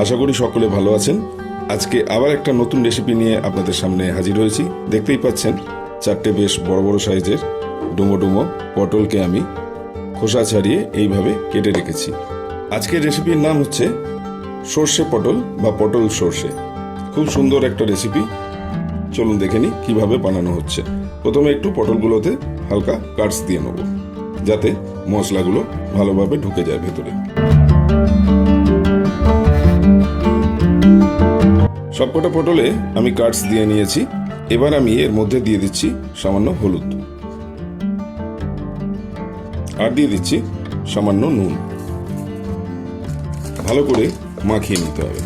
আশা করি সকলে ভালো আছেন। আজকে আবার একটা নতুন রেসিপি নিয়ে আপনাদের সামনে হাজির হয়েছি। দেখতেই পাচ্ছেন 4টে বেশ বড় বড় সাইজের ডুমো ডুমো পটলকে আমি খোসা ছাড়িয়ে এইভাবে কেটে রেখেছি। আজকের রেসিপির নাম হচ্ছে সর্ষে পটল বা পটল সর্ষে। খুব সুন্দর একটা রেসিপি, চলুন দেখে নিই কীভাবে বানানো হচ্ছে। প্রথমে একটু পটলগুলোতে হালকা কাটস দিয়ে নেব, যাতে মশলাগুলো ভালোভাবে ঢুকে যায় ভেতরে। সবকটা পটলে আমি কাটস দিয়ে নিয়েছি। এবার আমি এর মধ্যে দিয়ে দিচ্ছি সামান্য হলুদ, আর দিয়ে দিচ্ছি সামান্য নুন। ভালো করে মাখিয়ে নিতে হবে।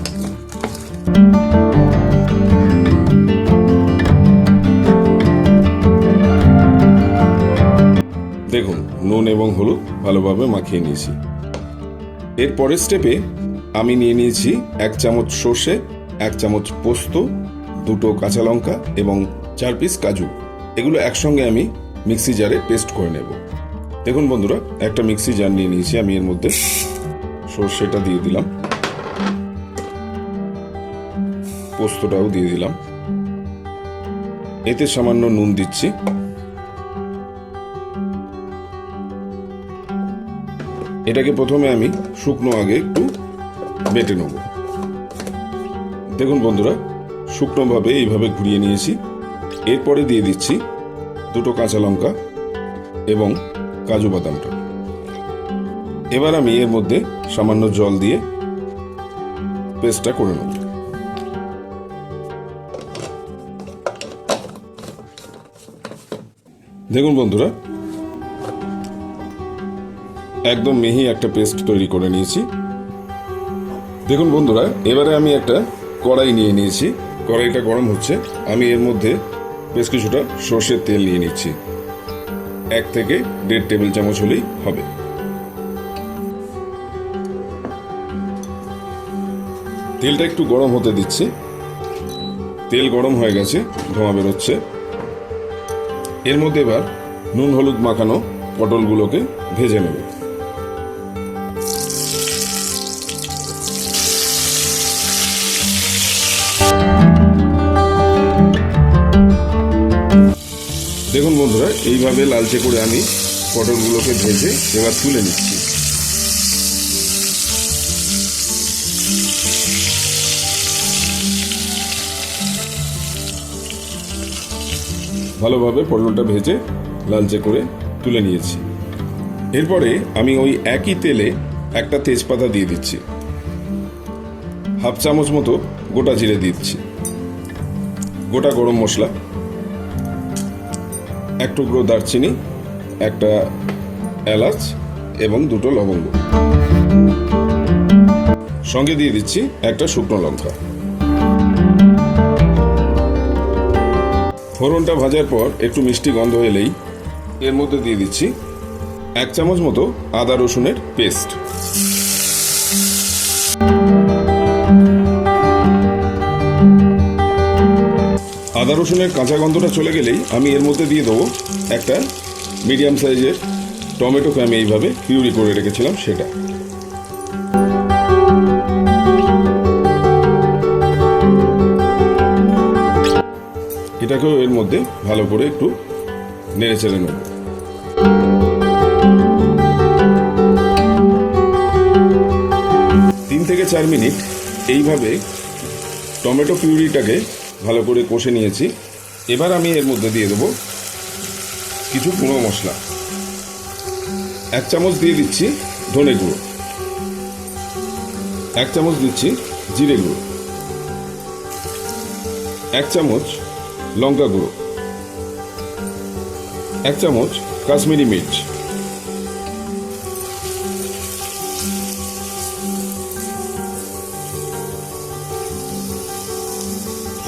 দেখুন, নুন এবং হলুদ ভালোভাবে মাখিয়ে নিয়েছি। এর পরের স্টেপে আমি নিয়ে নিয়েছি 1 চামচ সর্ষে, 1 চামচ পোস্ত, 2টো কাঁচা লঙ্কা এবং 4 পিস কাজু। এগুলো একসঙ্গে আমি মিক্সি জারে পেস্ট করে নেব। দেখুন বন্ধুরা, একটা মিক্সি জার নিয়ে নিয়েছি। আমি এর মধ্যে সর্ষেটা দিয়ে দিলাম, পোস্তটাও দিয়ে দিলাম, এতে সামান্য নুন দিচ্ছি। এটাকে প্রথমে আমি শুকনো আগে একটু বেটে নেব। দেখুন বন্ধুরা, শুকনোভাবে এইভাবে ঘুরিয়ে নিয়েছি। এরপরে দিয়ে দিচ্ছি 2টো কাঁচা লঙ্কা এবং কাজু বাদামটা। এবার আমি এর মধ্যে সামান্য জল দিয়ে পেস্টটা করে নেব। দেখুন বন্ধুরা, একদম মিহি একটা পেস্ট তৈরি করে নিয়েছি। দেখুন বন্ধুরা, এবারে আমি একটা কড়াই নিয়ে নিয়েছি। কড়াইটা গরম হচ্ছে। আমি এর মধ্যে বেশ কিছুটা সর্ষের তেল নিয়ে নিচ্ছি। 1 থেকে 1.5 টেবিল চামচ হলেই হবে। তেলটা একটু গরম হতে দিচ্ছি। তেল গরম হয়ে গেছে, ধোঁয়া বেরোচ্ছে। এর মধ্যে এবার নুন হলুদ মাখানো পটলগুলোকে ভেজে নেব। দেখুন বন্ধুরা, এইভাবে লালচে করে আমি পটলগুলোকে ভেজে এবার তুলে নিচ্ছি। ভালোভাবে পটলটা ভেজে লালচে করে তুলে নিয়েছি। এরপরে আমি ওই একই তেলে একটা তেজপাতা দিয়ে দিচ্ছি, 1/2 চামচ মতো গোটা জিরে দিচ্ছি, গোটা গরম মশলা, 1 টুকরো দারচিনি, একটা এলাচ এবং 2টো লবঙ্গ। সঙ্গে দিয়ে দিচ্ছি একটা শুকনো লঙ্কা। ফোড়নটা ভাজার পর একটু মিষ্টি গন্ধ এলেই এর মধ্যে দিয়ে দিচ্ছি 1 চামচ মতো আদা রসুনের পেস্ট। আদা রসুনের কাঁচা গন্ধটা চলে গেলেই আমি এর মধ্যে দিয়ে দেবো একটা মিডিয়াম সাইজের টমেটোকে আমি এইভাবে পিউরি করে রেখেছিলাম সেটা। এটাকেও এর মধ্যে ভালো করে একটু নেড়ে চেড়ে নেব। 3 থেকে 4 মিনিট এইভাবে টমেটো পিউরিটাকে ভালো করে কষে নিয়েছি। এবার আমি এর মধ্যে দিয়ে দেবো কিছু গুঁড়ো মশলা। 1 চামচ দিয়ে দিচ্ছি ধনে গুঁড়ো, 1 চামচ দিচ্ছি জিরে গুঁড়ো, 1 চামচ লঙ্কা গুঁড়ো, 1 চামচ কাশ্মীরি মির্চ,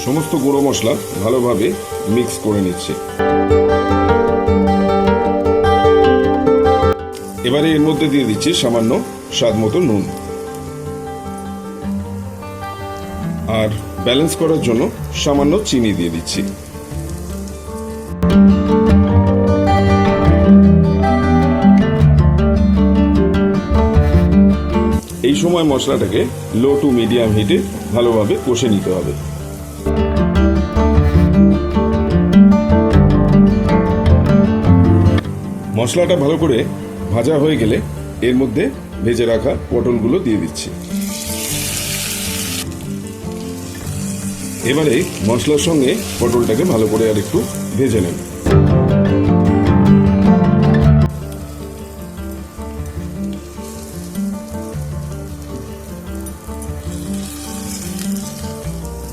সমস্ত গুঁড়ো মশলা ভালোভাবে মিক্স করে নিচ্ছি। এবারে এর মধ্যে দিয়ে দিচ্ছি সামান্য স্বাদ মতো নুন, আর ব্যালেন্স করার জন্য সামান্য চিনি দিয়ে দিচ্ছি। এই সময় মশলাটাকে লো টু মিডিয়াম হিটে ভালোভাবে কষে নিতে হবে। মশলাটা ভালো করে ভাজা হয়ে গেলে এর মধ্যে ভেজে রাখা পটলগুলো দিয়ে দিচ্ছি। এবারে মশলার সঙ্গে পটলটাকে ভালো করে আর একটু ভেজে নেব।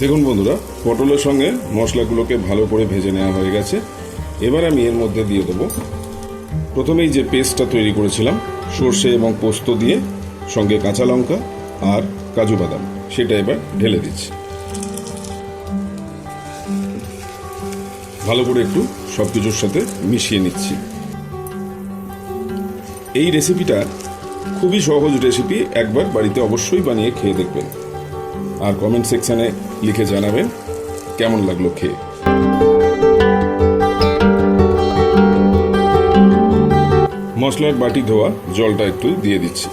দেখুন বন্ধুরা, পটলের সঙ্গে মশলাগুলোকে ভালো করে ভেজে নেওয়া হয়ে গেছে। এবার আমি এর মধ্যে দিয়ে দেবো প্রথমেই যে পেস্টটা তৈরি করেছিলাম সর্ষে এবং পোস্ত দিয়ে, সঙ্গে কাঁচা লঙ্কা আর কাজু বাদাম, সেটা এবার ঢেলে দিচ্ছি। ভালো করে একটু সবকিছুর সাথে মিশিয়ে নিচ্ছি। এই রেসিপিটা খুবই সহজ রেসিপি, একবার বাড়িতে অবশ্যই বানিয়ে খেয়ে দেখবেন আর কমেন্ট সেকশনে লিখে জানাবেন কেমন লাগলো খেয়ে। মশলার বাটি ধোয়া জলটা একটু দিয়ে দিচ্ছি।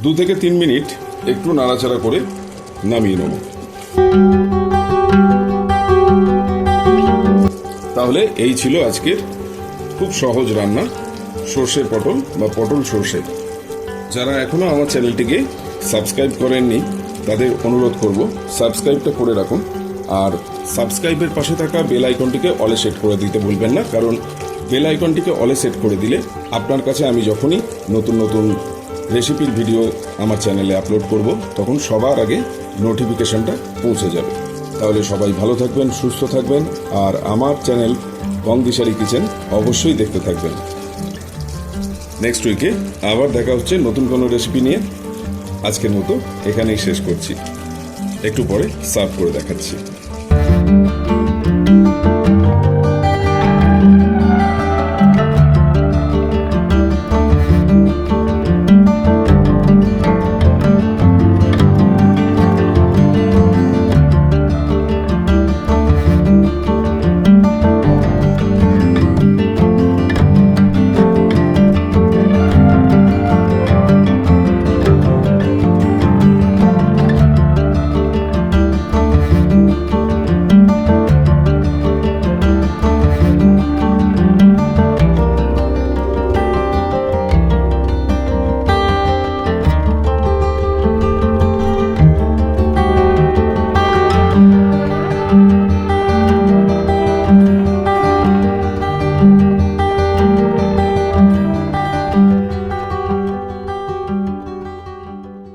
2 থেকে 3 মিনিট একটু নাড়াচাড়া করে নামিয়ে নেব। তাহলে এই ছিল আজকের খুব সহজ রান্না, সর্ষে পটল বা পটল সর্ষে। যারা এখনো আমার চ্যানেলটিকে সাবস্ক্রাইব করেননি তাদের অনুরোধ করব সাবস্ক্রাইবটা করে রাখুন, আর সাবস্ক্রাইবের পাশে থাকা বেল আইকনটিকে অলে সেট করে দিতে ভুলবেন না, কারণ বেল আইকনটিকে অলে সেট করে দিলে আপনার কাছে আমি যখনই নতুন নতুন রেসিপির ভিডিও আমার চ্যানেলে আপলোড করব তখন সবার আগে নোটিফিকেশনটা পৌঁছে যাবে। তাহলে সবাই ভালো থাকবেন, সুস্থ থাকবেন, আর আমার চ্যানেল গংদিশারি কিচেন অবশ্যই দেখতে থাকবেন। নেক্সট উইকে আবার দেখা হচ্ছে নতুন কোনো রেসিপি নিয়ে। আজকের মতো এখানেই শেষ করছি, একটু পরে সার্ভ করে দেখাচ্ছি।